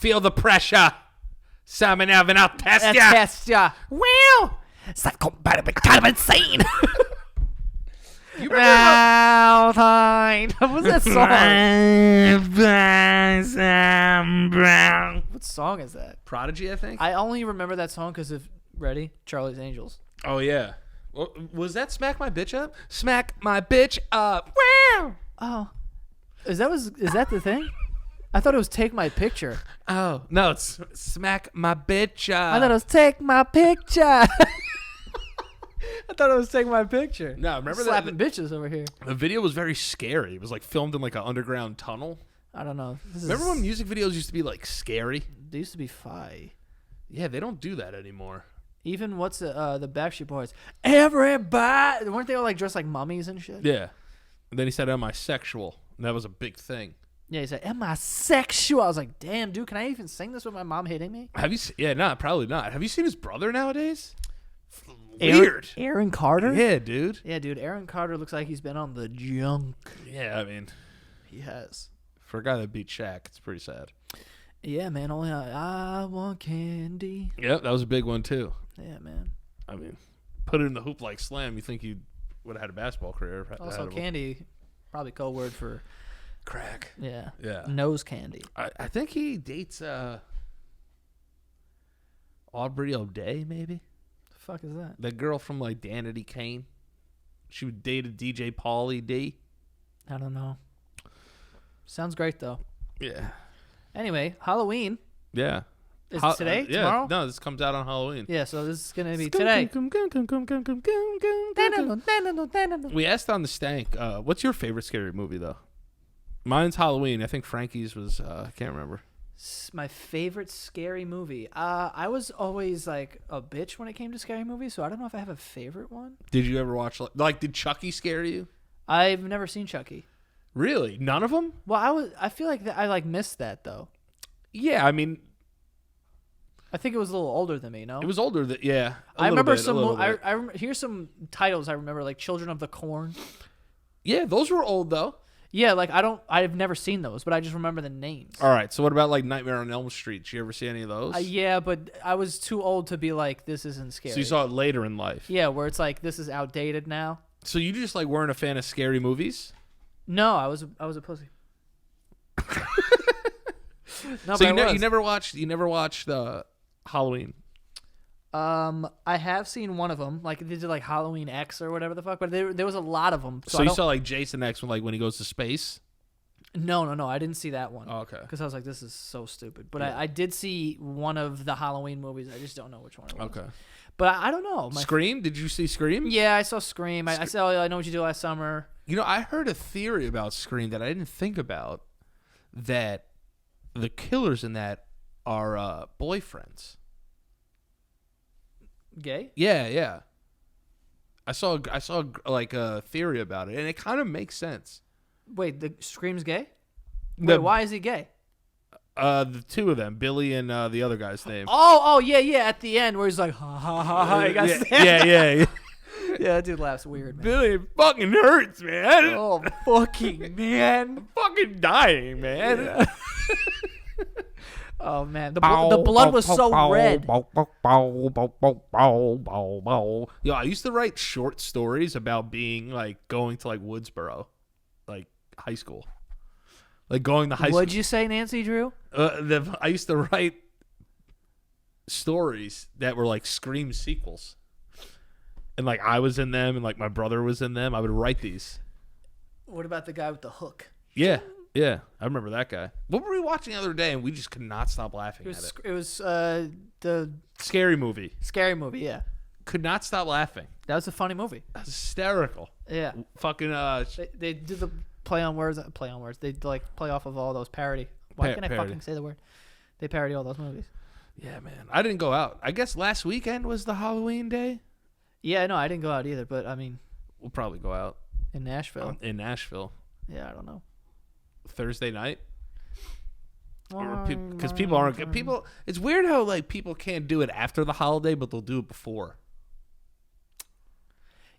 Feel the pressure. Simon Alvin, I'll test ya. Test ya. Wow. Psychopath scene. You remember What was that song? What song is that? Prodigy, I think? I only remember that song because of Charlie's Angels. Oh, yeah. Well, was that Smack My Bitch Up? Smack My Bitch Up. Wow. Oh, is that the thing? I thought it was Take My Picture. Oh, no, it's Smack My Bitch Up. I thought it was Take My Picture. I thought it was Take My Picture. No, remember slapping bitches over here. The video was very scary. It was like filmed in like an underground tunnel. I don't know. Remember when music videos used to be like scary? They used to be fi. Yeah, they don't do that anymore. Even what's the Backstreet Boys? Everybody, weren't they all like dressed like mummies and shit? Yeah. And then he said, "Am I sexual?" And that was a big thing. Yeah, he said, "Am I sexual?" I was like, "Damn, dude, can I even sing this with my mom hitting me?" Have you? Yeah, no, probably not. Have you seen his brother nowadays? Weird. Aaron Carter? Yeah, dude. Yeah, dude. Aaron Carter looks like he's been on the junk. Yeah, I mean, He has. for a guy that beat Shaq, it's pretty sad. Yeah, man. Only I want candy. Yep, that was a big one too. Yeah, man. I mean, put it in the hoop like slam. You think you would have had a basketball career? Also, candy, probably code word for crack. yeah. Yeah. Nose candy. I think he dates Aubrey O'Day, maybe. The fuck is that? That girl from like Danity Kane. She dated DJ Pauly D. I don't know. Sounds great though. Yeah. Anyway, Halloween. Yeah. Is it today? Yeah. Tomorrow? No, this comes out on Halloween. Yeah, so this is gonna be today. We asked on the stank, what's your favorite scary movie though? Mine's Halloween. I think Frankie's was I can't remember. My favorite scary movie. I was always like a bitch when it came to scary movies, so I don't know if I have a favorite one. Did you ever watch like did Chucky scare you? I've never seen Chucky. Really? None of them? Well, I feel like I like missed that though. Yeah, I mean, I think it was a little older than me. No, it was older than yeah. I remember some. Here's some titles I remember, like Children of the Corn. Yeah, those were old though. Yeah, like I've never seen those, but I just remember the names. All right, so what about like Nightmare on Elm Street? Did you ever see any of those? Yeah, but I was too old to be like, this isn't scary. So you saw it later in life. Yeah, where it's like this is outdated now. So you just like weren't a fan of scary movies? No, I was a pussy. No, So but you never watched Halloween. I have seen one of them. Like they did like Halloween X or whatever the fuck, but there was a lot of them. So you saw like Jason X when he goes to space? No, I didn't see that one. Oh, okay. Because I was like, this is so stupid. But Yeah. I did see one of the Halloween movies. I just don't know which one it was. Okay. But I don't know. Scream? Did you see Scream? Yeah, I saw Scream. I saw I Know What You Did Last Summer. You know, I heard a theory about Scream that I didn't think about, that the killers in that are boyfriends. Gay? Yeah. I saw like a theory about it, and it kind of makes sense. Wait, the Scream's gay? The- Wait, why is he gay? The two of them, Billy and the other guy's name. Oh, yeah. At the end, where he's like, ha ha ha ha. He got stabbed. Yeah. Yeah, that dude laughs weird, man. Billy, it fucking hurts, man. Oh, fucking man. I'm fucking dying, man. Yeah. Oh man, the blood was so red. Yo, I used to write short stories about being like going to like Woodsboro, like high school, like going to high school. What'd you say, Nancy Drew? I used to write stories that were like Scream sequels, and like I was in them, and like my brother was in them. I would write these. What about the guy with the hook? Yeah, I remember that guy. What were we watching the other day, and we just could not stop laughing at it? It was the Scary movie. scary movie. Yeah, Could not stop laughing. that was a funny movie. That's hysterical. Yeah, Fucking they did the play on words. They like play off of all those parody. Why can't I parody. fucking say the word? They parody all those movies. yeah, man. I didn't go out. I guess last weekend was the Halloween day. Yeah, no, I didn't go out either. But I mean, We'll probably go out in Nashville. in Nashville Yeah, I don't know. Thursday night. Because people aren't people. It's weird how like people can't do it after the holiday, but they'll do it before.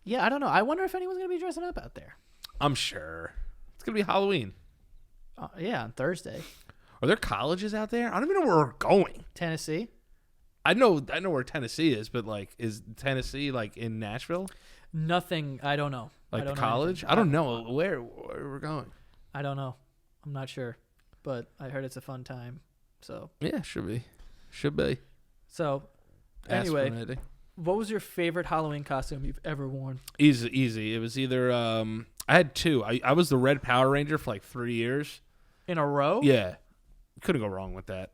Yeah, I don't know. I wonder if anyone's gonna be dressing up out there. I'm sure it's gonna be Halloween. Yeah, on Thursday. Are there colleges out there? I don't even know where we're going. Tennessee? I know where Tennessee is, but like, is Tennessee like in Nashville? Nothing. I don't know. Like I the don't know college? anything. I don't know where we're going. I don't know. I'm not sure, but I heard it's a fun time. So Yeah, should be. So Ask anyway, for Eddie. what was your favorite Halloween costume you've ever worn? Easy. It was either I had two. I was the Red Power Ranger for like 3 years. In a row? Yeah, couldn't go wrong with that.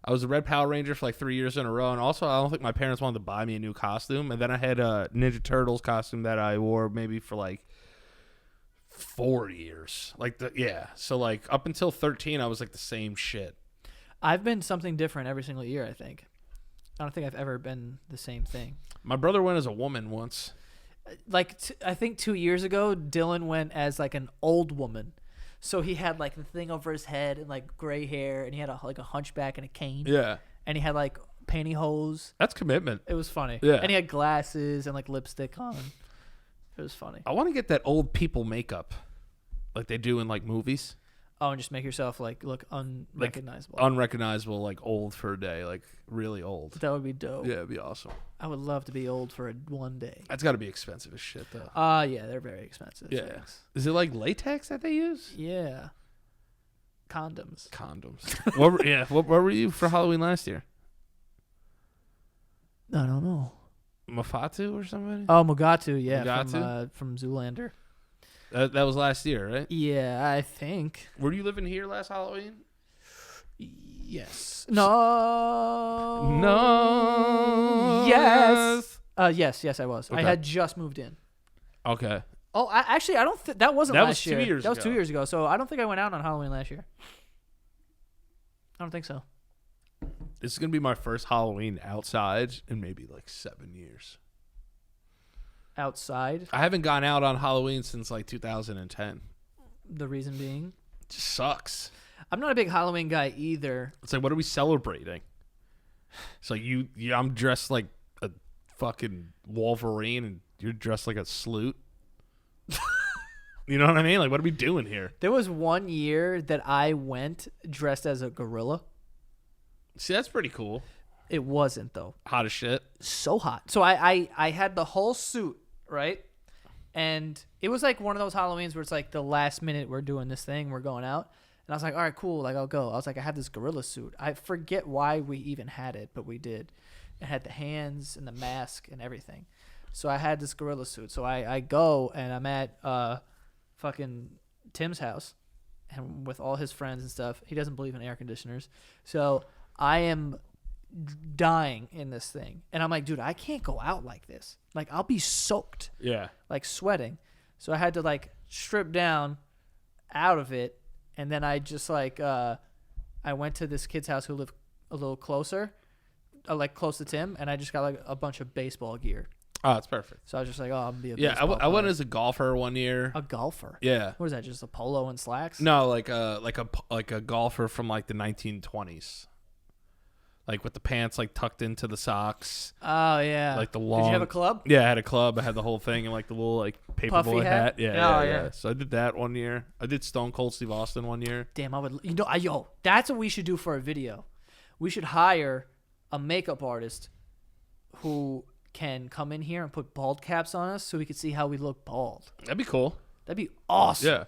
I was the Red Power Ranger for like 3 years in a row, and also I don't think my parents wanted to buy me a new costume. And then I had a Ninja Turtles costume that I wore maybe for like 4 years. So like up until 13, I was like the same shit. I've been something different every single year, I think. I don't think I've ever been the same thing. My brother went as a woman once. Like, I think 2 years ago, Dylan went as like an old woman. So he had like the thing over his head and like gray hair, and he had like a hunchback and a cane. Yeah, And he had like pantyhose. that's commitment. It was funny. Yeah. And he had glasses and like lipstick on. It was funny. I want to get that old people makeup, like they do in like movies. Oh, and just make yourself like look unrecognizable. Unrecognizable, like old for a day, like really old. That would be dope. Yeah, it'd be awesome. I would love to be old for one day. That's got to be expensive as shit, though. Yeah, they're very expensive. Yeah. things. Is it like latex that they use? Yeah. Condoms. What were you for Halloween last year? I don't know. Mafatu or somebody? Oh, Mugatu, yeah, Mugatu? from Zoolander. That was last year, right? Yeah, I think. Were you living here last Halloween? Yes. No. No. Yes. Yes, I was. Okay. I had just moved in. Okay. Oh, actually, I don't. That wasn't That was last 2 year. years That was ago. 2 years ago. So I don't think I went out on Halloween last year. I don't think so. This is going to be my first Halloween outside in maybe like 7 years. Outside. I haven't gone out on Halloween since like 2010. The reason being, It just sucks. I'm not a big Halloween guy either. It's like, what are we celebrating? It's like I'm dressed like a fucking Wolverine and you're dressed like a Sloot. You know what I mean? Like, what are we doing here? There was one year that I went dressed as a gorilla. See, that's pretty cool. It wasn't though. Hot as shit. So hot. So I had the whole suit, right? And it was like one of those Halloweens where it's like the last minute we're doing this thing, we're going out. And I was like, all right, cool. Like, I'll go. I was like, I have this gorilla suit. I forget why we even had it, but we did. It had the hands and the mask and everything. So I had this gorilla suit. So I go and I'm at fucking Tim's house and with all his friends and stuff. He doesn't believe in air conditioners. So I am dying in this thing. And I'm like, dude, I can't go out like this. Like, I'll be soaked, Yeah. like sweating. So I had to like strip down out of it. And then I just like, I went to this kid's house who lived a little closer, like close to Tim. And I just got like a bunch of baseball gear. Oh, it's perfect. So I was just like, oh, I'm going to be a Yeah, baseball I went player. as a golfer one year. A golfer? Yeah. What is that, just a polo and slacks? No, like a golfer from like the 1920s. Like with the pants like tucked into the socks. Oh, yeah. Like the long. Did you have a club? Yeah, I had a club. I had the whole thing and like the little like Puffy paperboy hat? hat. Yeah, Oh, yeah, yeah. So I did that one year. I did Stone Cold Steve Austin one year. Damn, I would. Yo, that's what we should do for a video. We should hire a makeup artist who can come in here and put bald caps on us so we could see how we look bald. That'd be cool. That'd be awesome. Yeah.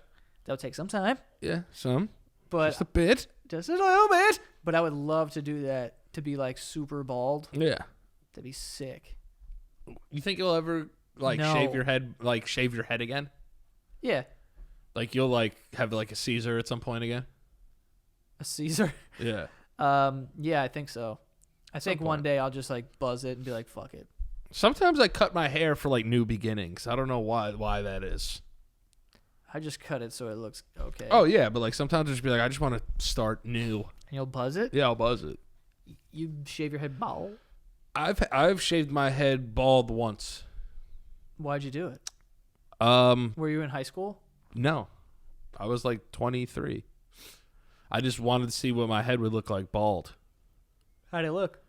That would take some time, Yeah, some. but Just a bit. just a little bit. But I would love to do that, to be like super bald. Yeah. That'd be sick. You think you'll ever like No. shave your head again? Yeah, Like you'll like have like a Caesar at some point again? a Caesar. Yeah. Yeah, I think so. I think Some one point. day I'll just like buzz it and be like, fuck it. Sometimes I cut my hair for like new beginnings. I don't know why that is. I just cut it so it looks okay. Oh yeah, but like sometimes I just be like, I just want to start new. And you'll buzz it? Yeah, I'll buzz it. You shave your head bald? I've shaved my head bald once. Why'd you do it? Um, Were you in high school? no, I was like 23. I just wanted to see what my head would look like bald. How'd it look?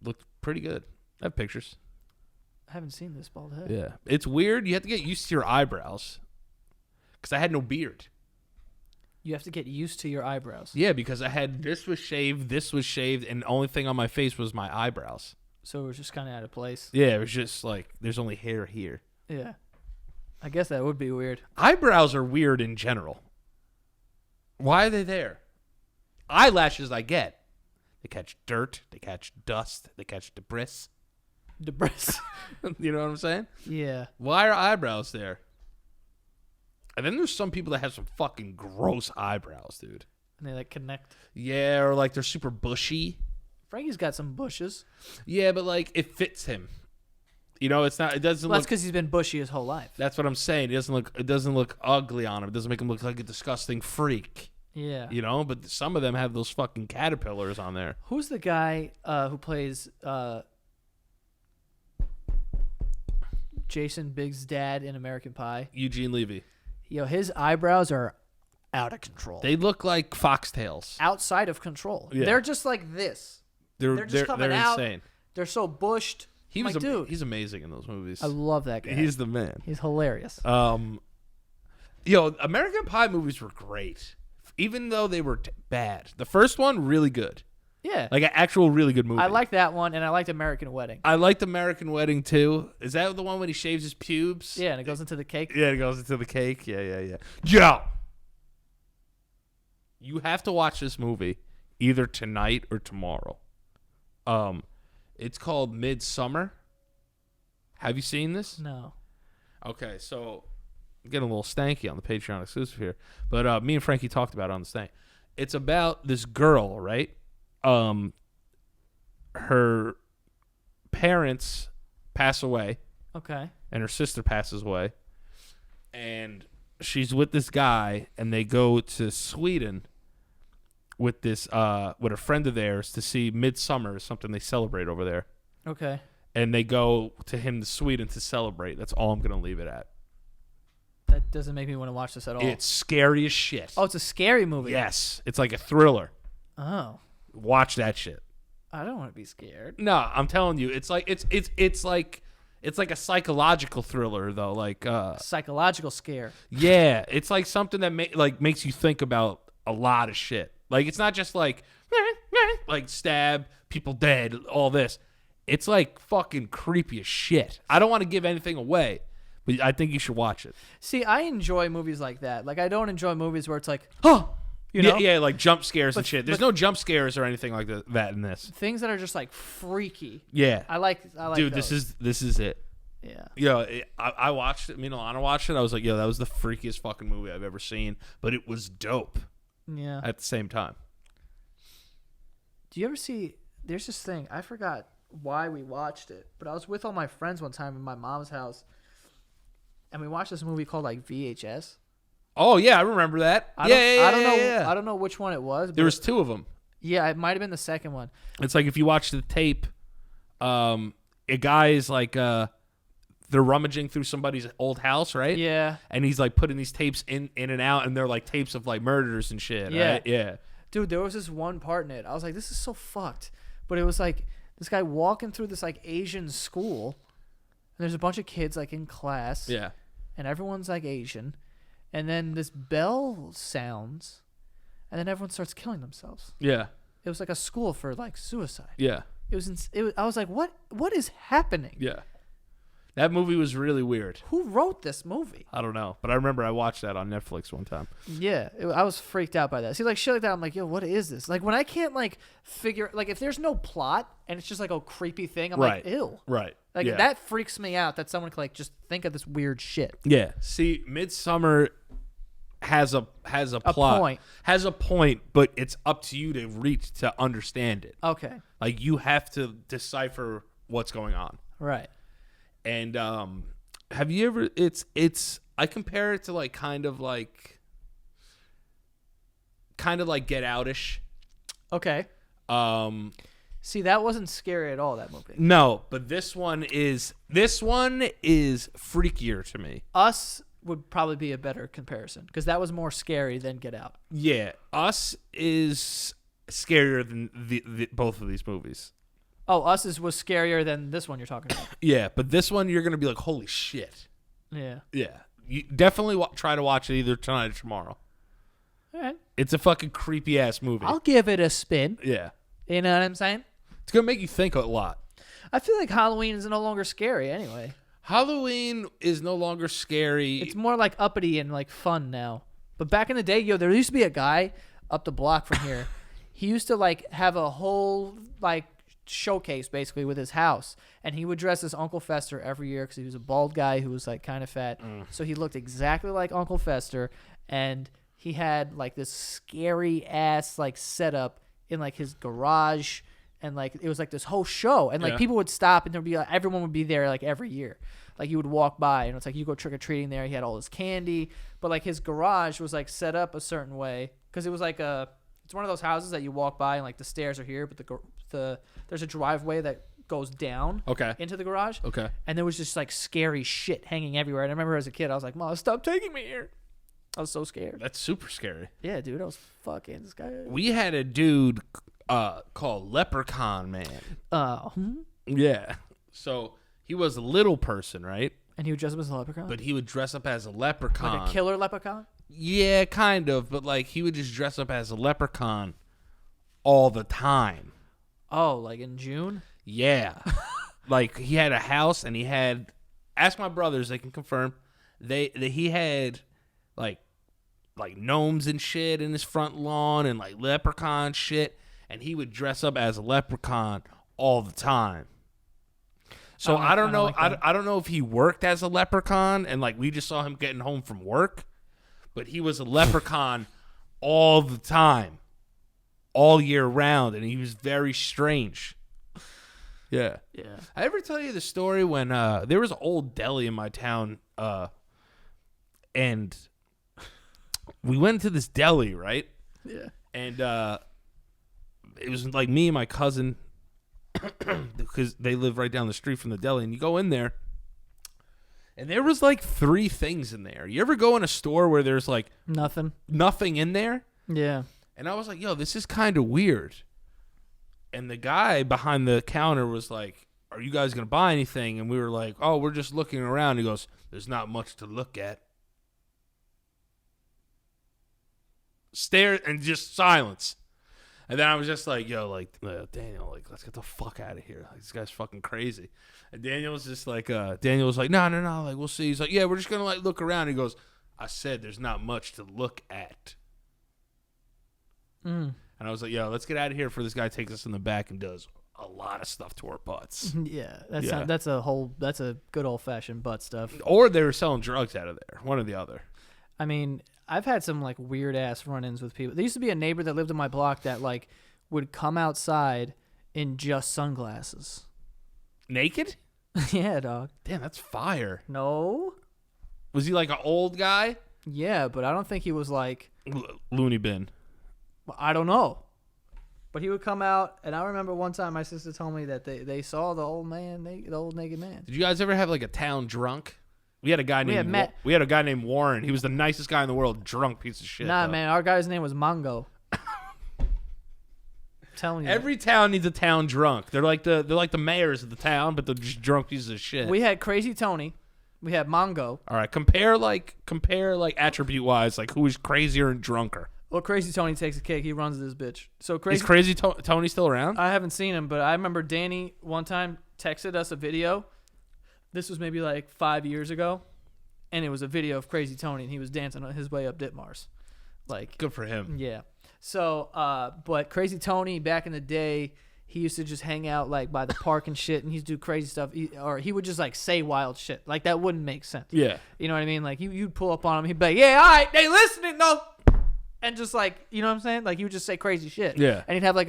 Looked pretty good. I have pictures. I haven't seen this bald head. Yeah, it's weird. You have to get used to your eyebrows because I had no beard. You have to get used to your eyebrows. Yeah, because I had this was shaved, and the only thing on my face was my eyebrows. So it was just kind of out of place. Yeah, it was just like there's only hair here. Yeah. I guess that would be weird. Eyebrows are weird in general. Why are they there? Eyelashes I get. They catch dirt, they catch dust, they catch debris. Debris. You know what I'm saying? Yeah. Why are eyebrows there? And then there's some people that have some fucking gross eyebrows, dude. And they like connect. Yeah, or like they're super bushy. Frankie's got some bushes. Yeah, but like it fits him. You know, it's not. It doesn't Well, that's look. because he's been bushy his whole life. That's what I'm saying. It doesn't look ugly on him. It doesn't make him look like a disgusting freak. Yeah. You know, but some of them have those fucking caterpillars on there. Who's the guy who plays Jason Biggs' dad in American Pie? Eugene Levy. Yo, his eyebrows are out of control. They look like foxtails. Outside of control. Yeah. They're just like this. They're just coming out. Insane. They're so bushed. He was like, dude, he's amazing in those movies. I love that guy. He's the man. He's hilarious. American Pie movies were great, even though they were bad. The first one really good, Yeah. like an actual really good movie. I like that one, and I liked American Wedding. I liked American Wedding too. Is that the one when he shaves his pubes? Yeah, and it goes into the cake. Yeah, it goes into the cake. Yeah. Yo, you have to watch this movie either tonight or tomorrow. It's called Midsummer. Have you seen this? No. Okay, so I'm getting a little stanky on the Patreon exclusive here, but me and Frankie talked about it on the stank. It's about this girl, right? Her parents pass away, Okay. and her sister passes away, and she's with this guy, and they go to Sweden with this with a friend of theirs to see Midsummer, something they celebrate over there, Okay. and they go to him to Sweden to celebrate. That's all I'm gonna leave it at. That doesn't make me want to watch this at all. It's scary as shit. Oh, it's a scary movie. Yes, it's like a thriller. Oh. Watch that shit. I don't want to be scared. No, I'm telling you, it's like it's like a psychological thriller though. Like Psychological scare. yeah, it's like something that makes you think about a lot of shit. Like it's not just like stab, people dead, all this. It's like fucking creepy as shit. I don't want to give anything away, but I think you should watch it. See, I enjoy movies like that. Like, I don't enjoy movies where it's like, oh, you know? Yeah, like jump scares and But- shit. There's no jump scares or anything like that in this. Things that are just like freaky. Yeah. I like Dude, those. this is it. Yeah. Yo, I watched it. Me and Alana watched it. I was like, yo, that was the freakiest fucking movie I've ever seen. But it was dope Yeah. at the same time. Do you ever see, there's this thing, I forgot why we watched it, but I was with all my friends one time in my mom's house, and we watched this movie called like VHS. Oh yeah, I remember that. I don't know. I don't know which one it was. But There was two of them. yeah, it might have been the second one. It's like if you watch the tape, a guy is like they're rummaging through somebody's old house, right? Yeah. And he's like putting these tapes in and out, and they're like tapes of like murders and shit. Yeah. Right? Yeah. Dude, there was this one part in it. I was like, this is so fucked. But it was like this guy walking through this like Asian school, and there's a bunch of kids like in class. Yeah. And everyone's like Asian. And then this bell sounds, and then everyone starts killing themselves. Yeah. It was like a school for like suicide. Yeah. It was. I was like, what is happening? Yeah. That movie was really weird. Who wrote this movie? I don't know, but I remember I watched that on Netflix one time. Yeah, I was freaked out by that. See, like shit like that, I'm like, yo, what is this? Like when I can't like figure, like if there's no plot and it's just like a creepy thing, I'm Right. like, ew. Right. Like yeah. that freaks me out that someone could like just think of this weird shit. Yeah. See, Midsummer has a plot. point. Has a point, but it's up to you to reach to understand it. Okay, Like you have to decipher what's going on. right. And have you ever it's I compare it to like kind of like Get Outish. Okay. See, that wasn't scary at all. That movie. No, but this one is freakier to me. Us would probably be a better comparison because that was more scary than Get Out. Yeah, Us is scarier than the both of these movies. Oh, Us was scarier than this one you're talking about. Yeah, but this one you're gonna be like, holy shit. Yeah. Yeah, you definitely try to watch it either tonight or tomorrow. All right. It's a fucking creepy ass movie. I'll give it a spin. Yeah. You know what I'm saying? It's gonna make you think a lot. I feel like Halloween is no longer scary anyway. Halloween is no longer scary. It's more like uppity and like fun now. But back in the day, yo, there used to be a guy up the block from here. He used to like have a whole like showcase basically with his house, and he would dress as Uncle Fester every year because he was a bald guy who was like kind of fat. So he looked exactly like Uncle Fester, and he had like this scary ass like setup in like his garage. And like it was like this whole show, and like people would stop, and there'd be like, everyone would be there like every year. Like you would walk by, and it's like you go trick or treating there. He had all his candy, but like his garage was like set up a certain way because it was like it's one of those houses that you walk by and like the stairs are here, but there's a driveway that goes down into the garage. Okay. And there was just like scary shit hanging everywhere. And I remember as a kid, I was like, "Mom, stop taking me here." I was so scared. That's super scary. Yeah, dude, I was fucking this guy. We had a dude called Leprechaun Man. Yeah. So he was a little person, right? And he would dress up as a leprechaun? But he would dress up as a leprechaun. Like a killer leprechaun? Yeah, kind of. But like he would just dress up as a leprechaun all the time. Oh, like in June? Yeah. Like he had a house and he had, ask my brothers, they can confirm, he had like gnomes and shit in his front lawn and like leprechaun shit. And he would dress up as a leprechaun all the time. So I don't know. I don't know if he worked as a leprechaun and like we just saw him getting home from work, but he was a leprechaun all the time, all year round, and he was very strange. Yeah. Yeah. I ever tell you the story when there was an old deli in my town, and we went to this deli, right? Yeah. And it was like me and my cousin because they live right down the street from the deli, and you go in there and there was like 3 things in there. You ever go in a store where there's like nothing in there? Yeah. And I was like, yo, this is kind of weird. And the guy behind the counter was like, are you guys going to buy anything? And we were like, oh, we're just looking around. He goes, there's not much to look at. Stare and just silence. And then I was just like, yo, like, Daniel, like, let's get the fuck out of here. Like, this guy's fucking crazy. And Daniel was just like, no, like, we'll see. He's like, yeah, we're just going to, like, look around. He goes, I said there's not much to look at. And I was like, yo, let's get out of here before this guy takes us in the back and does a lot of stuff to our butts. Yeah. That's a good old-fashioned butt stuff. Or they were selling drugs out of there. One or the other. I mean, I've had some like weird ass run-ins with people. There used to be a neighbor that lived in my block that like would come outside in just sunglasses. Naked? Yeah, dog. Damn, that's fire. No. Was he like an old guy? Yeah, but I don't think he was like loony bin. I don't know. But he would come out, and I remember one time my sister told me that they saw the old naked man. Did you guys ever have like a town drunk? We had a guy named Warren. He was the nicest guy in the world. Drunk piece of shit. Nah, man, our guy's name was Mongo. Telling you. Every town needs a town drunk. They're like the mayors of the town, but they're just drunk pieces of shit. We had Crazy Tony. We had Mongo. All right, compare attribute wise, like who is crazier and drunker. Well, Crazy Tony takes a cake. He runs this bitch. So Is Crazy Tony still around? I haven't seen him, but I remember Danny one time texted us a video. This was maybe like 5 years ago, and it was a video of Crazy Tony, and he was dancing on his way up Ditmars. Like, good for him. Yeah. So, but Crazy Tony back in the day, he used to just hang out like by the park and shit, and he'd do crazy stuff, or he would just like say wild shit. Like that wouldn't make sense. Yeah. You know what I mean? Like you'd pull up on him, he'd be like, "Yeah, all right, they listening though," and just like, you know what I'm saying? Like he would just say crazy shit. Yeah. And he'd have like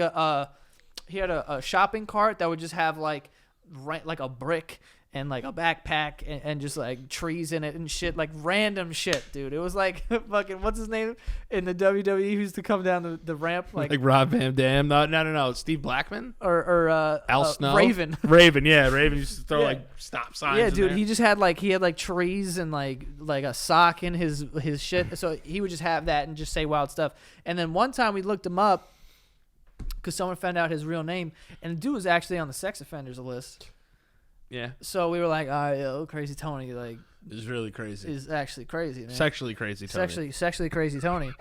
he had a shopping cart that would just have like a brick and like a backpack and just like trees in it and shit, like random shit, dude. It was like fucking, what's his name in the WWE who used to come down the ramp? Like Rob Van Dam. No. Steve Blackman? Or Al Snow? Raven. Raven used to throw like stop signs. Yeah, dude, there. he just had like trees and like a sock in his shit. So he would just have that and just say wild stuff. And then one time we looked him up because someone found out his real name, and the dude was actually on the sex offenders list. Yeah. So we were like, all right, yo, Crazy Tony, like, is really crazy. Is actually crazy, man. Sexually crazy Tony. Sexually crazy Tony.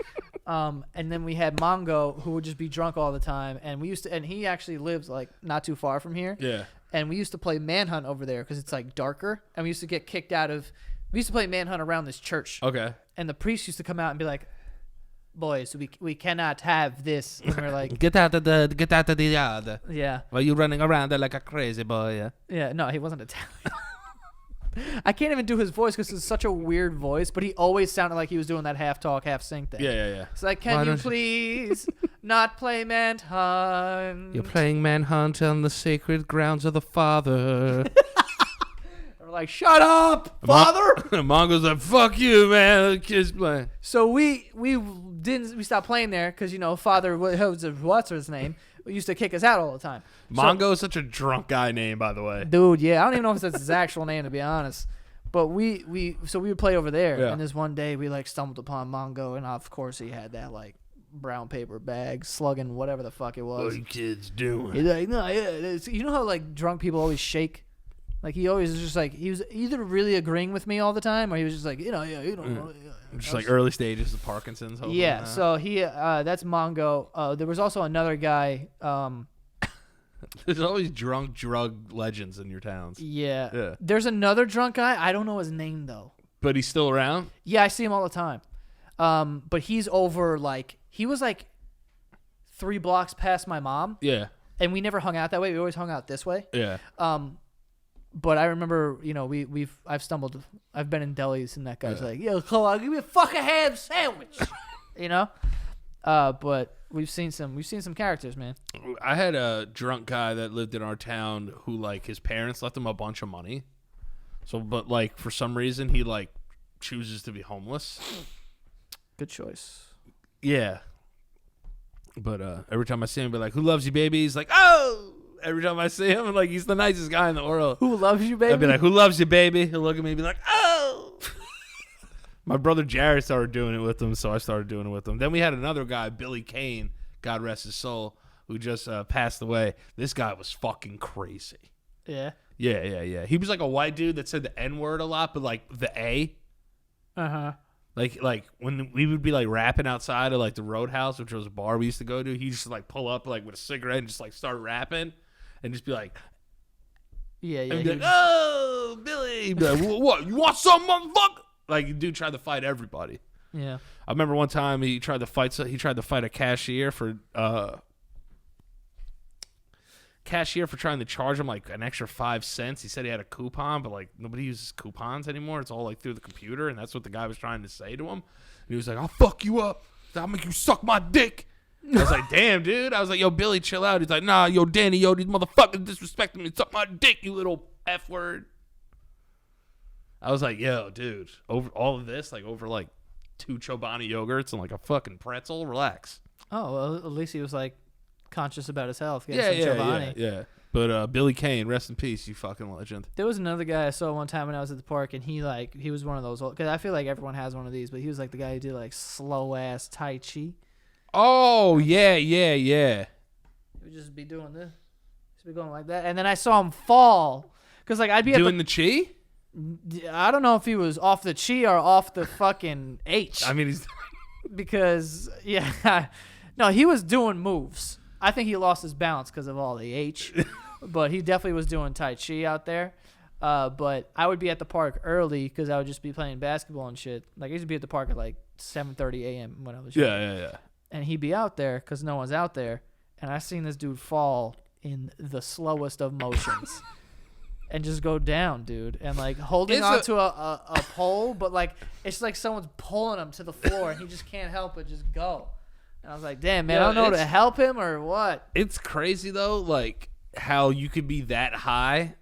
And then we had Mongo, who would just be drunk all the time. And he actually lives like not too far from here. Yeah. And we used to play Manhunt over there because it's like darker. And we used to get kicked out of. We used to play Manhunt around this church. Okay. And the priest used to come out and be like, "Boys, we cannot have this." And we're like, Get out of the yard. "Yeah, Why you running around there like a crazy boy? Yeah. yeah." No, he wasn't Italian. I can't even do his voice because it's such a weird voice. But he always sounded like he was doing that half talk, half sing thing. Yeah. It's like, Why can you don't you- please not play Manhunt? You're playing Manhunt on the sacred grounds of the Father. We're like, shut up, father. Mongo's like, fuck you, man. The kid's playing. So we stopped playing there because Father what's his name used to kick us out all the time. Mongo is such a drunk guy name, by the way. Dude, yeah, I don't even know if that's his actual name, to be honest. But we would play over there, Yeah. and this one day we like stumbled upon Mongo, and of course he had that like brown paper bag slugging whatever the fuck it What was. are you kids doing? He's like, no, yeah, you know how like drunk people always shake. Like he always was just like he was either really agreeing with me all the time, or he was just like, yeah, you don't know. Just like early stages of Parkinson's. hopefully. Yeah, so he that's Mongo. There was also another guy. There's always drunk drug legends in your towns. Yeah. There's another drunk guy. I don't know his name though. But he's still around? Yeah, I see him all the time. But he's over he was like 3 blocks past my mom, Yeah. and we never hung out that way. We always hung out this way. Yeah. But I remember, I've been in delis, and that guy's like, "Yo, come on, give me a fucking ham sandwich," But we've seen some characters, man. I had a drunk guy that lived in our town who, like, his parents left him a bunch of money. So, but, like, for some reason, he, like, chooses to be homeless. Good choice. Yeah. But every time I see him, I'd be like, who loves you, baby? He's like, oh! Every time I see him, I'm like, he's the nicest guy in the world. Who loves you, baby? I'd be like, who loves you, baby? He'll look at me and be like, oh! My brother Jared started doing it with him, so I started doing it with him. Then we had another guy, Billy Kane, God rest his soul, who just passed away. This guy was fucking crazy. Yeah. Yeah. He was like a white dude that said the N-word a lot, but like the A. Uh-huh. Like when we would be like rapping outside of like the Roadhouse, which was a bar we used to go to, he'd just like pull up like with a cigarette and just like start rapping and just be like, Yeah. and be like, oh, Billy. He'd be like, what? You want some, motherfucker? Like, dude tried to fight everybody. Yeah. I remember one time he tried to fight a cashier for trying to charge him like an extra 5 cents. He said he had a coupon, but like nobody uses coupons anymore. It's all like through the computer, and that's what the guy was trying to say to him. And he was like, I'll fuck you up. I'll make you suck my dick. I was like, damn, dude. I was like, yo, Billy, chill out. He's like, nah, yo, Danny, yo, these motherfuckers disrespecting me. Suck my dick, you little F word. I was like, yo, dude, over all of this, like over like 2 Chobani yogurts and like a fucking pretzel, relax. Oh, well, at least he was like conscious about his health. Getting some Chobani. Yeah. But Billy Kane, rest in peace, you fucking legend. There was another guy I saw one time when I was at the park, and he was one of those, because I feel like everyone has one of these, but he was like the guy who did like slow ass Tai Chi. Oh, yeah. He would just be doing this, just be going like that, and then I saw him fall, because like I'd be Doing the chi? I don't know if he was off the chi or off the fucking H. I mean, he's because no, he was doing moves. I think he lost his balance because of all the H, but he definitely was doing Tai Chi out there. But I would be at the park early because I would just be playing basketball and shit. Like I used to be at the park at like 7:30 a.m. when I was young. Yeah. And he'd be out there because no one's out there, and I seen this dude fall in the slowest of motions. And just go down, dude, and like holding onto a pole, but like it's like someone's pulling him to the floor, and he just can't help but just go. And I was like, damn, man, Yeah, I don't know to help him or what. It's crazy though, like how you could be that high,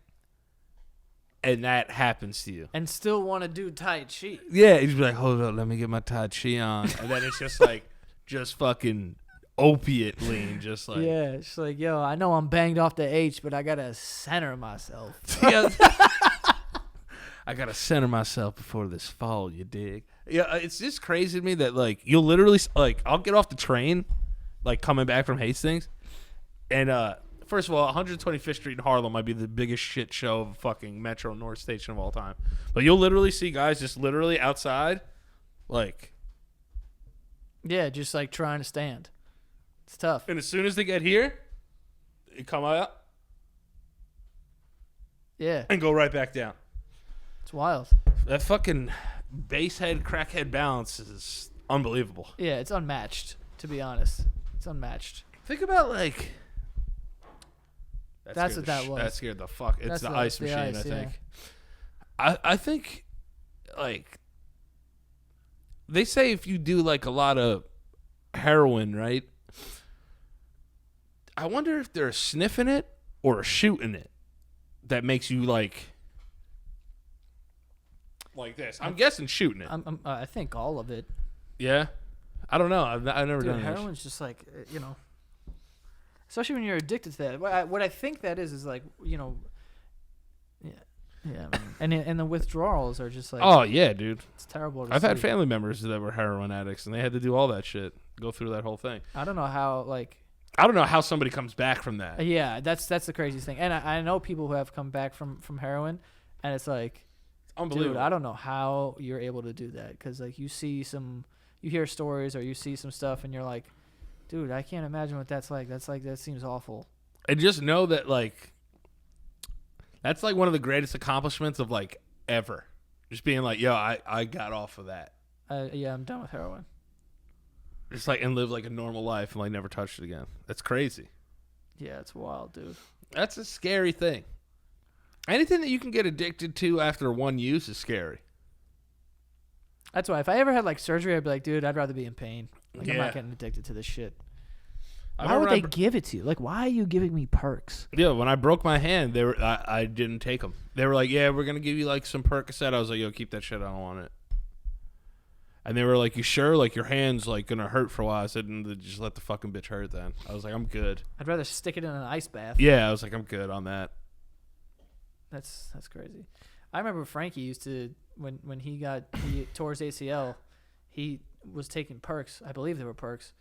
and that happens to you, And still want to do Tai Chi. Yeah, you'd be like, hold up, let me get my Tai Chi on, and then it's just like, just fucking opiate lean, just like Yeah, it's like, yo, I know I'm banged off the H, but I gotta center myself. Yeah. I gotta center myself before this fall, you dig? Yeah, it's just crazy to me that like you'll literally like I'll get off the train, like coming back from Hastings, and first of all, 125th Street in Harlem might be the biggest shit show of fucking Metro North Station of all time. But you'll literally see guys just literally outside, like Yeah, just like trying to stand. It's tough. And as soon as they get here, they come out Yeah, and go right back down. it's wild. That fucking base head, crackhead balance is unbelievable. Yeah, it's unmatched, to be honest. It's unmatched. Think about like. That's what that was. That scared the fuck. It's That's the the ice machine, ice, I think. yeah. I think, like, they say if you do like a lot of heroin, right? I wonder if they're sniffing it or shooting it that makes you like this. I'm guessing shooting it. I think all of it. Yeah, I don't know. I've never Dude, done this. heroin's just like, you know, especially when you're addicted to that. What I think that is like, you know, yeah, man. and the withdrawals are just like, Oh yeah, dude. it's terrible. To I've had see. family members that were heroin addicts, and they had to do all that shit, go through that whole thing. I don't know how like. I don't know how somebody comes back from that. Yeah, that's the craziest thing. And I know people who have come back from heroin, and it's like, Unbelievable. dude, I don't know how you're able to do that, because like you hear stories or you see some stuff, and you're like, dude, I can't imagine what that's like. That seems awful. And just know that, like, that's like one of the greatest accomplishments of like ever. Just being like, yo, I got off of that. Yeah, I'm done with heroin. Just like, and live like a normal life and like never touch it again. That's crazy. Yeah, it's wild, dude. That's a scary thing. Anything that you can get addicted to after one use is scary. That's why if I ever had like surgery, I'd be like, dude, I'd rather be in pain. Like, I'm Yeah. not getting addicted to this shit. I Why would remember they give it to you? Like, why are you giving me perks? Yeah, when I broke my hand, I didn't take them. They were like, yeah, we're gonna give you like some Percocet. I was like, yo, keep that shit. I don't want it. And they were like, you sure? Like your hand's like gonna hurt for a while. I said, just let the fucking bitch hurt then. I was like, I'm good. I'd rather stick it in an ice bath. Yeah, I was like, I'm good on that. That's crazy. I remember Frankie used to when he tore his ACL, he was taking perks. I believe they were perks,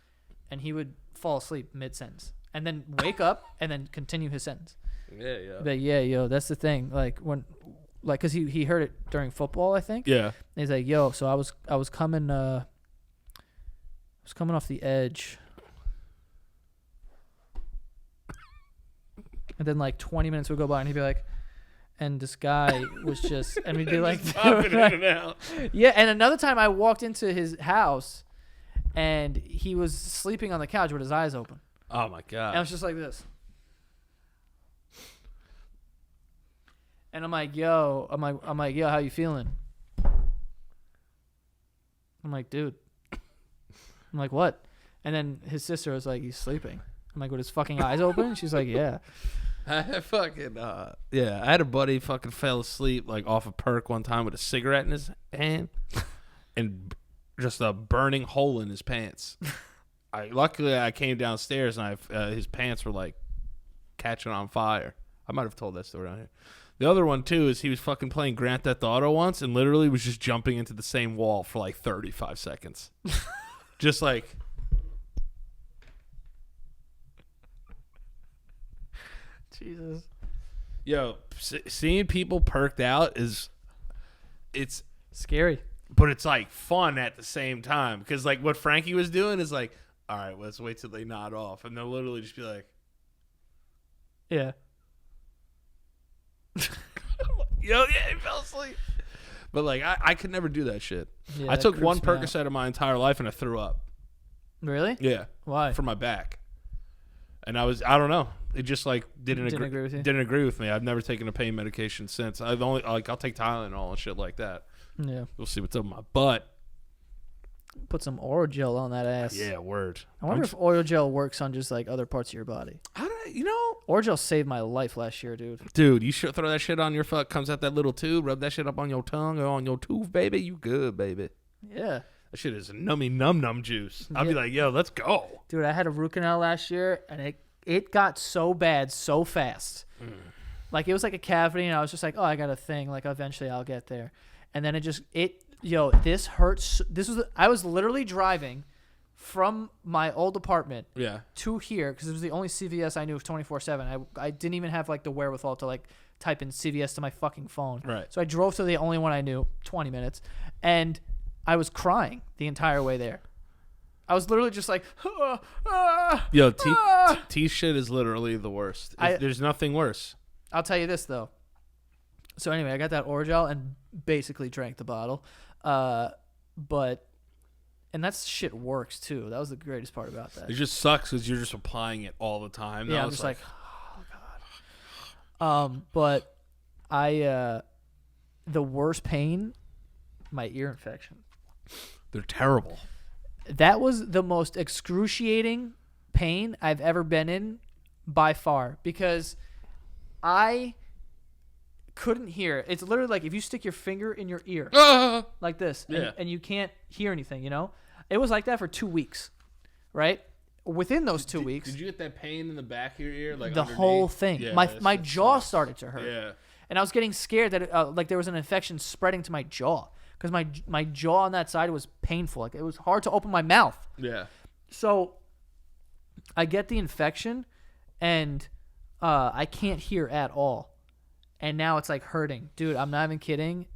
and he would fall asleep mid sentence and then wake up and then continue his sentence. Yeah, yeah. But yeah, yo, that's the thing. Like because he heard it during football, I think. Yeah. And he's like, yo, so I was coming off the edge. And then like 20 minutes would go by and he'd be like, and this guy was just, and we'd be like, Popping in and out. yeah. And another time I walked into his house and he was sleeping on the couch with his eyes open. Oh my god. And I was just like this. And I'm like, yo, how you feeling? I'm like, dude. I'm like, what? And then his sister was like, he's sleeping. I'm like, with his fucking eyes open? She's like, yeah. I fucking yeah. I had a buddy fucking fell asleep like off a perk one time with a cigarette in his hand, and just a burning hole in his pants. Luckily I came downstairs and his pants were like catching on fire. I might have told that story on here. The other one too is he was fucking playing Grand Theft Auto once and literally was just jumping into the same wall for like 35 seconds, just like. Jesus. Yo, seeing people perked out it's Scary. but it's like fun at the same time, because like what Frankie was doing is like, all right, let's wait till they nod off, and they'll literally just be like, Yeah. yo, yeah, he fell asleep. But like I could never do that shit. Yeah, I that took one creeps me out. Percocet in my entire life and I threw up. Really? Yeah, Why? for my back. And I don't know. It just like didn't agree with you? Didn't agree with me. I've never taken a pain medication since. I've only I'll take Tylenol and shit like that. Yeah. We'll see what's up with my butt. Put some oil gel on that ass. Yeah, word. I wonder if oil gel works on just like other parts of your body. I don't, you know, Oil gel saved my life last year, dude. dude, you should throw that shit on your fuck. Comes out that little tube. Rub that shit up on your tongue or on your tooth, baby. You good, baby. Yeah. That shit is nummy num juice. I'd be Yeah. like, yo, let's go. Dude, I had a root canal last year and it got so bad so fast. Like it was like a cavity and I was just like, oh, I got a thing. Like eventually I'll get there. And then this hurts. I was literally driving from my old apartment Yeah. to here because it was the only CVS I knew of 24/7. I didn't even have like the wherewithal to like type in CVS to my fucking phone. Right. So I drove to the only one I knew, 20 minutes, and I was crying the entire way there. I was literally just like, ah, Yo, ah. teeth shit is literally the worst. There's nothing worse. I'll tell you this though. So anyway, I got that Orajel and basically drank the bottle. And that shit works too. That was the greatest part about that. It just sucks because you're just applying it all the time. Yeah, I'm just like, oh god. But the worst pain, my ear infection. They're terrible. That was the most excruciating pain I've ever been in by far because I couldn't hear. It's literally like if you stick your finger in your ear like this and you can't hear anything, you know? It was like that for 2 weeks, right? Within those 2 weeks. Did you get that pain in the back of your ear? Like the underneath? whole thing. Yeah, my jaw started to hurt. Yeah. And I was getting scared that like there was an infection spreading to my jaw because my jaw on that side was painful. Like it was hard to open my mouth. Yeah. So I get the infection and I can't hear at all. And now it's like hurting. Dude, I'm not even kidding.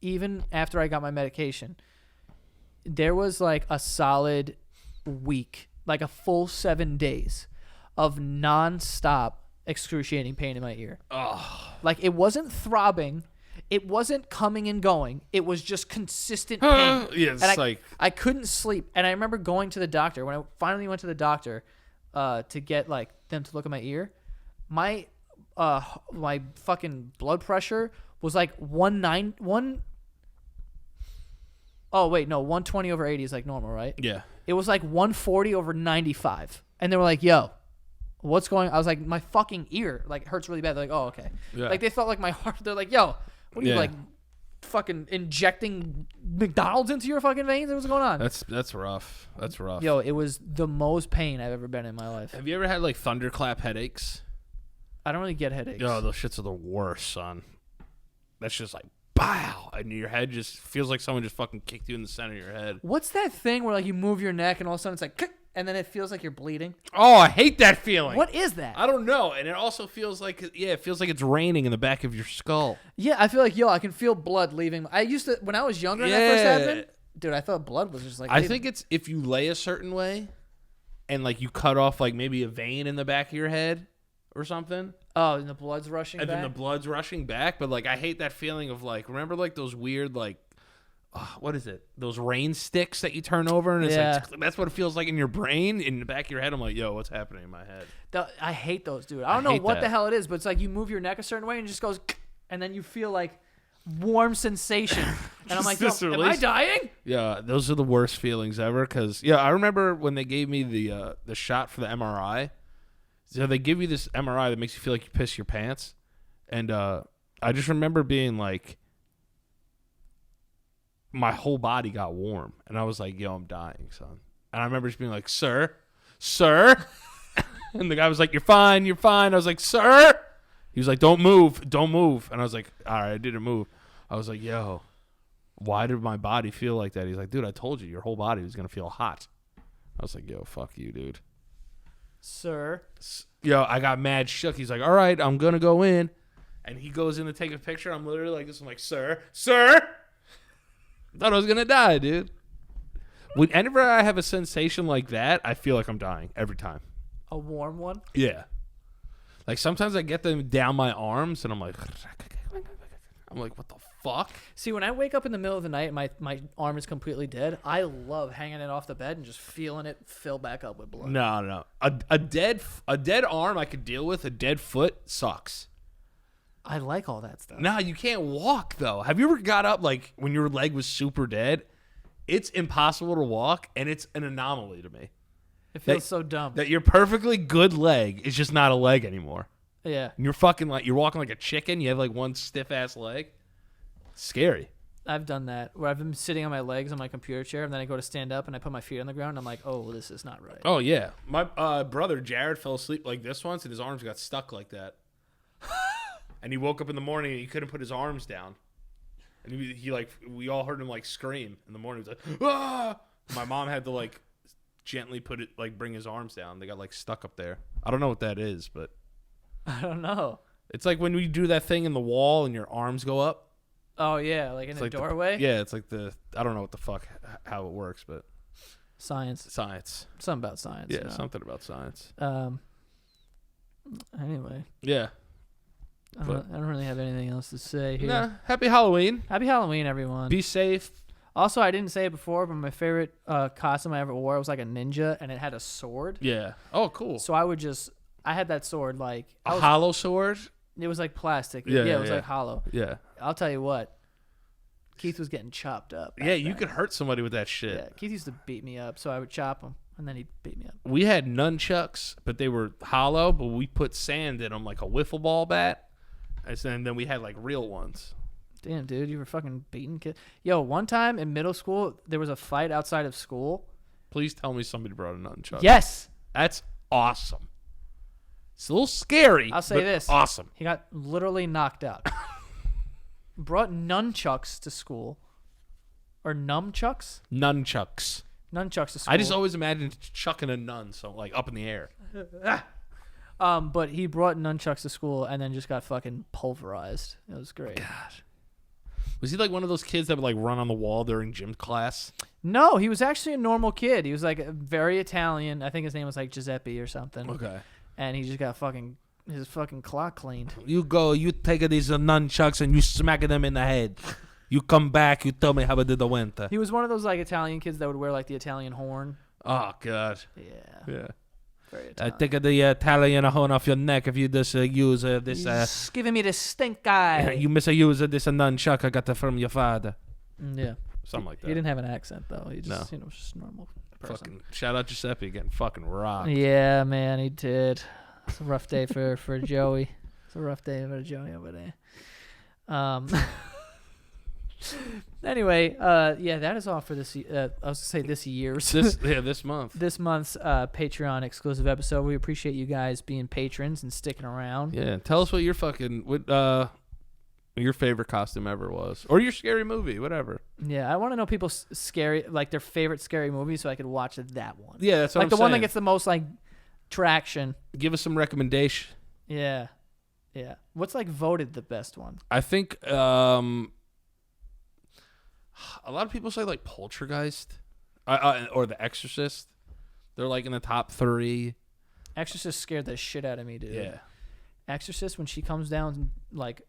Even after I got my medication, there was like a solid week, like a full 7 days of nonstop excruciating pain in my ear. Oh. Like it wasn't throbbing. It wasn't coming and going. It was just consistent pain. Yeah, it's and I couldn't sleep. And I remember going to the doctor. When I finally went to the doctor to get like them to look at my ear, my fucking blood pressure was like 120 over 80 is like normal, right? Yeah. It was like 140 over 95. And they were like, yo, what's going on? I was like, my fucking ear like hurts really bad. They're like, oh, okay. Yeah. Like they felt like my heart. They're like, yo, what are you like fucking injecting McDonald's into your fucking veins? What's going on? That's rough. That's rough. Yo, it was the most pain I've ever been in my life. Have you ever had like thunderclap headaches? I don't really get headaches. Yo, those shits are the worst, son. That's just like, pow, and your head just feels like someone just fucking kicked you in the center of your head. What's that thing where like you move your neck and all of a sudden it's like, and then it feels like you're bleeding? Oh, I hate that feeling. What is that? I don't know. And it also feels like, it feels like it's raining in the back of your skull. Yeah, I feel like, I can feel blood leaving. I used to, when I was younger and that first happened, dude, I thought blood was just like I think it's if you lay a certain way and like you cut off like maybe a vein in the back of your head or something. Oh, and the blood's rushing back? back? And then the blood's rushing back. But like I hate that feeling of like, remember like those weird like, what is it? Those rain sticks that you turn over and it's like, that's what it feels like in your brain, in the back of your head. I'm like, yo, what's happening in my head? I hate those, dude. I don't know what the hell it is, but it's like you move your neck a certain way and it just goes, and then you feel like warm sensation. And I'm like, yo, am I dying? Yeah, those are the worst feelings ever. Because, I remember when they gave me the shot for the MRI. So they give you this MRI that makes you feel like you piss your pants. And I just remember being like, my whole body got warm. And I was like, yo, I'm dying, son. And I remember just being like, sir. And the guy was like, you're fine. I was like, sir. He was like, don't move. And I was like, all right, I didn't move. I was like, yo, why did my body feel like that? He's like, dude, I told you your whole body was going to feel hot. I was like, yo, fuck you, dude. Sir. Yo, I got mad shook. He's like, all right, I'm going to go in. And he goes in to take a picture. I'm literally like this. I'm like, sir. I thought I was going to die, dude. Whenever I have a sensation like that, I feel like I'm dying every time. A warm one? Yeah. Like sometimes I get them down my arms and I'm like, what the fuck? See, when I wake up in the middle of the night and my arm is completely dead, I love hanging it off the bed and just feeling it fill back up with blood. No. A dead arm I could deal with. A dead foot sucks. I like all that stuff. No, you can't walk though. Have you ever got up like when your leg was super dead? It's impossible to walk and it's an anomaly to me. It feels so dumb. That your perfectly good leg is just not a leg anymore. Yeah. And you're fucking like, you're walking like a chicken. You have like one stiff ass leg. It's scary. I've done that where I've been sitting on my legs on my computer chair and then I go to stand up and I put my feet on the ground and I'm like, oh, this is not right. Oh, yeah. My brother, Jared, fell asleep like this once and his arms got stuck like that. And he woke up in the morning and he couldn't put his arms down. And he like, we all heard him like scream in the morning. He was like, ah! My mom had to like gently put it, like bring his arms down. They got like stuck up there. I don't know what that is, but. I don't know. It's like when we do that thing in the wall and your arms go up. Oh, yeah, like in a doorway? Yeah, it's like I don't know what the fuck, how it works, but. Science. Something about science. Yeah, something about science. Anyway. Yeah. I don't really have anything else to say here. Nah, happy Halloween. Happy Halloween, everyone. Be safe. Also, I didn't say it before, but my favorite costume I ever wore was like a ninja, and it had a sword. Yeah. Oh, cool. So I had that sword like A hollow sword? It was like plastic. Yeah, it was yeah. like hollow. Yeah. I'll tell you what. Keith was getting chopped up. Yeah, you could hurt somebody with that shit. Yeah, Keith used to beat me up, so I would chop him, and then he'd beat me up. We had nunchucks, but they were hollow, but we put sand in them like a wiffle ball bat. And then we had like real ones. Damn, dude, you were fucking beating kids. Yo, one time in middle school, there was a fight outside of school. Please tell me somebody brought a nunchuck. Yes. That's awesome. It's a little scary. I'll say but this. Awesome. He got literally knocked out. Brought nunchucks to school. Or numchucks? Nunchucks. Nunchucks to school. I just always imagined chucking a nun, so like up in the air. But he brought nunchucks to school and then just got fucking pulverized. It was great. God. Was he like one of those kids that would like run on the wall during gym class? No, he was actually a normal kid. He was like very Italian. I think his name was like Giuseppe or something. Okay. And he just got his fucking clock cleaned. You go, you take these nunchucks and you smack them in the head. You come back, you tell me how it did the winter. He was one of those like Italian kids that would wear like the Italian horn. Oh, God. Yeah. Yeah. Very I Italian. take the Italian horn off your neck if you just use this. He's giving me the stink eye. You misuse this nunchuck I got from your father. Yeah. Something like that. He didn't have an accent though. He just, No. was just a normal person. Fucking shout out Giuseppe getting fucking rocked. Yeah, man, he did. It's a rough day for Joey. It's a rough day for Joey over there. Anyway, yeah, that is all for this. I was gonna say this year's. This month. This month's Patreon exclusive episode. We appreciate you guys being patrons and sticking around. Yeah, tell us what your your favorite costume ever was, or your scary movie, whatever. Yeah, I want to know people's scary, like their favorite scary movie, so I could watch that one. Yeah, that's what like I'm the one that saying. gets the most like traction. Give us some recommendation. Yeah, yeah. What's like voted the best one? I think a lot of people say like Poltergeist, or The Exorcist. They're like in the top 3. Exorcist scared the shit out of me, dude. Yeah. Exorcist, when she comes down like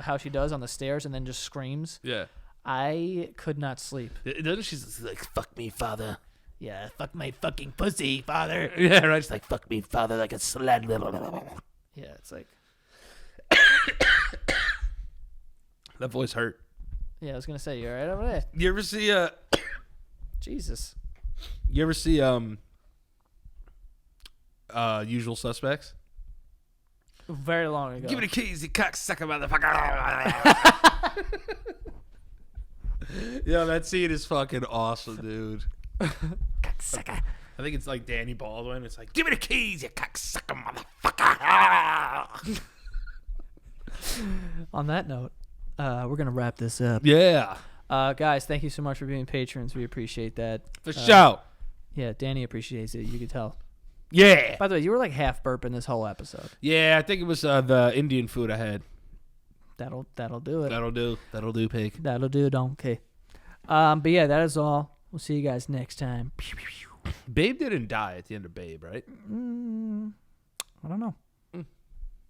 how she does on the stairs and then just screams. Yeah. I could not sleep. Doesn't she just like fuck me, father? Yeah, fuck my fucking pussy, father. Yeah, right. It's like fuck me, father, like a slut. Yeah, it's like. That voice hurt. Yeah, I was gonna say, you all right over there? You ever see Jesus. You ever see Usual Suspects? Very long ago. Give me the keys, you cocksucker motherfucker. Yo, that scene is fucking awesome, dude. Cocksucker. I think it's like Danny Baldwin. It's like, give me the keys, you cocksucker motherfucker. On that note, we're gonna wrap this up. Yeah. Guys, thank you so much for being patrons. We appreciate that. For sure. Yeah, Danny appreciates it. You could tell. Yeah. By the way, you were like half burping this whole episode. Yeah, I think it was the Indian food I had. That'll do it. That'll do. That'll do, pig. That'll do, donkey. But yeah, that is all. We'll see you guys next time. Babe didn't die at the end of Babe, right? I don't know.